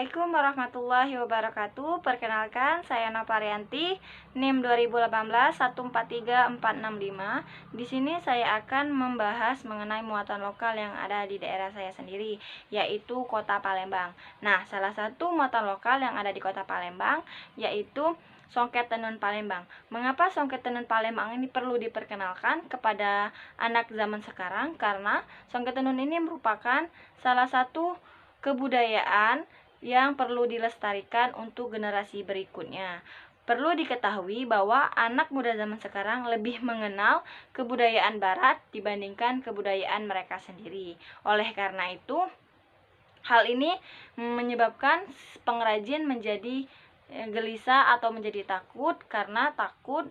Assalamualaikum warahmatullahi wabarakatuh. Perkenalkan, saya Naparianti, NIM 2018143465. Di sini saya akan membahas mengenai muatan lokal yang ada di daerah saya sendiri, yaitu Kota Palembang. Nah, salah satu muatan lokal yang ada di Kota Palembang yaitu Songket Tenun Palembang. Mengapa Songket Tenun Palembang ini perlu diperkenalkan kepada anak zaman sekarang? Karena Songket Tenun ini merupakan salah satu kebudayaan yang perlu dilestarikan untuk generasi berikutnya. Perlu diketahui bahwa anak muda zaman sekarang lebih mengenal kebudayaan barat dibandingkan kebudayaan mereka sendiri. Oleh karena itu, hal ini menyebabkan pengrajin menjadi gelisah atau menjadi takut, karena takut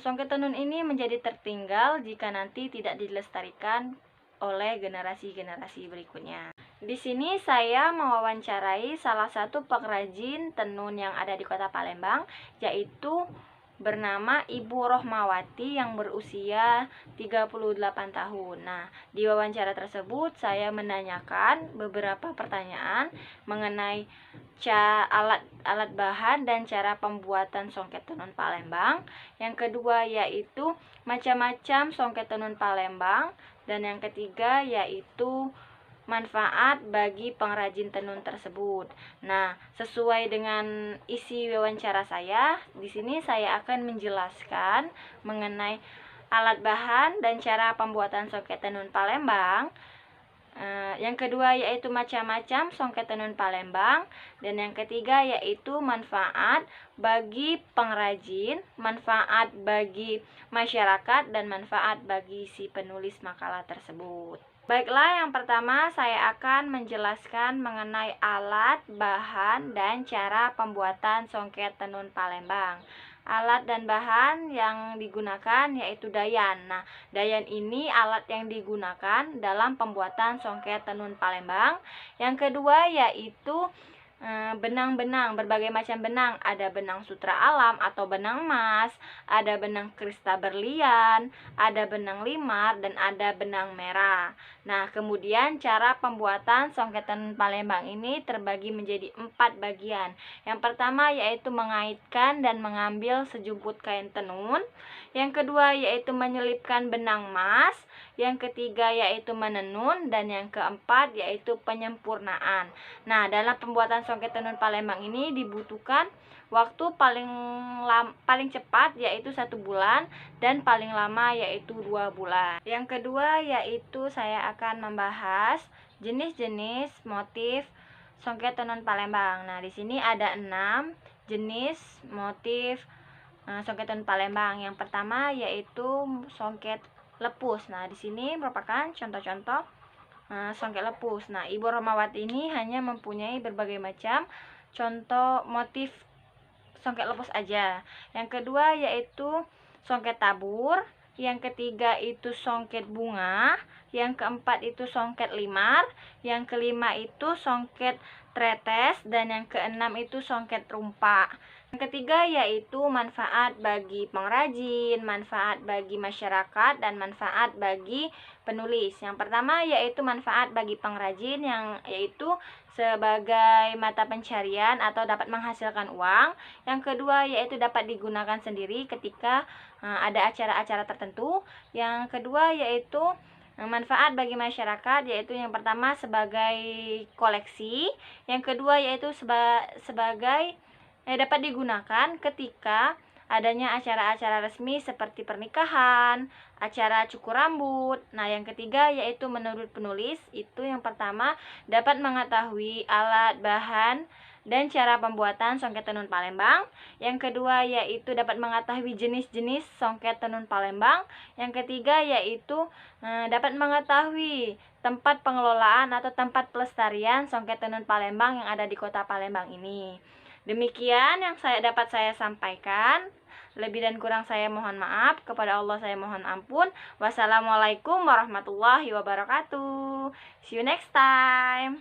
Songket Tenun ini menjadi tertinggal jika nanti tidak dilestarikan oleh generasi-generasi berikutnya. Di sini saya mewawancarai salah satu pengrajin tenun yang ada di Kota Palembang, yaitu bernama Ibu Rohmawati yang berusia 38 tahun. Nah, di wawancara tersebut saya menanyakan beberapa pertanyaan mengenai alat bahan dan cara pembuatan songket tenun Palembang. Yang kedua yaitu macam-macam songket tenun Palembang, dan yang ketiga yaitu manfaat bagi pengrajin tenun tersebut. Nah, sesuai dengan isi wawancara saya, di sini saya akan menjelaskan mengenai alat bahan dan cara pembuatan songket tenun Palembang. Yang kedua yaitu macam-macam songket tenun Palembang, dan yang ketiga yaitu manfaat bagi pengrajin, manfaat bagi masyarakat, dan manfaat bagi si penulis makalah tersebut. Baiklah, yang pertama saya akan menjelaskan mengenai alat, bahan, dan cara pembuatan songket tenun Palembang. Alat dan bahan yang digunakan yaitu dayan. Nah, dayan ini alat yang digunakan dalam pembuatan songket tenun Palembang. Yang kedua yaitu benang-benang, berbagai macam benang. Ada benang sutra alam atau benang emas, ada benang krista berlian, ada benang limar, dan ada benang merah. Nah, kemudian cara pembuatan songket tenun Palembang ini terbagi menjadi 4 bagian. Yang pertama yaitu mengaitkan dan mengambil sejumput kain tenun. Yang kedua yaitu menyelipkan benang emas. Yang ketiga yaitu menenun, dan yang keempat yaitu penyempurnaan. Nah, dalam pembuatan songket tenun Palembang ini dibutuhkan waktu paling cepat yaitu 1 bulan, dan paling lama yaitu 2 bulan. Yang kedua yaitu saya akan membahas jenis-jenis motif songket tenun Palembang. Nah, di sini ada 6 jenis motif songket tenun Palembang. Yang pertama yaitu songket lepus. Nah, di sini merupakan contoh-contoh songket lepus. Nah, Ibu Rohmawati ini hanya mempunyai berbagai macam contoh motif songket lepus aja. Yang kedua yaitu songket tabur, yang ketiga itu songket bunga, yang keempat itu songket limar, yang kelima itu songket tretes, dan yang keenam itu songket rumpak. Yang ketiga yaitu manfaat bagi pengrajin, manfaat bagi masyarakat, dan manfaat bagi penulis. Yang pertama yaitu manfaat bagi pengrajin, yang yaitu sebagai mata pencarian atau dapat menghasilkan uang. Yang kedua yaitu dapat digunakan sendiri ketika ada acara-acara tertentu. Yang kedua yaitu manfaat bagi masyarakat, yaitu yang pertama sebagai koleksi, yang kedua yaitu sebagai dapat digunakan ketika adanya acara-acara resmi seperti pernikahan, acara cukur rambut. Nah, yang ketiga yaitu menurut penulis, itu yang pertama dapat mengetahui alat, bahan, dan cara pembuatan songket tenun Palembang. Yang kedua yaitu dapat mengetahui jenis-jenis songket tenun Palembang. Yang ketiga yaitu dapat mengetahui tempat pengelolaan atau tempat pelestarian songket tenun Palembang yang ada di Kota Palembang ini. Demikian yang dapat saya sampaikan. Lebih dan kurang saya mohon maaf. Kepada Allah saya mohon ampun. Wassalamualaikum warahmatullahi wabarakatuh. See you next time.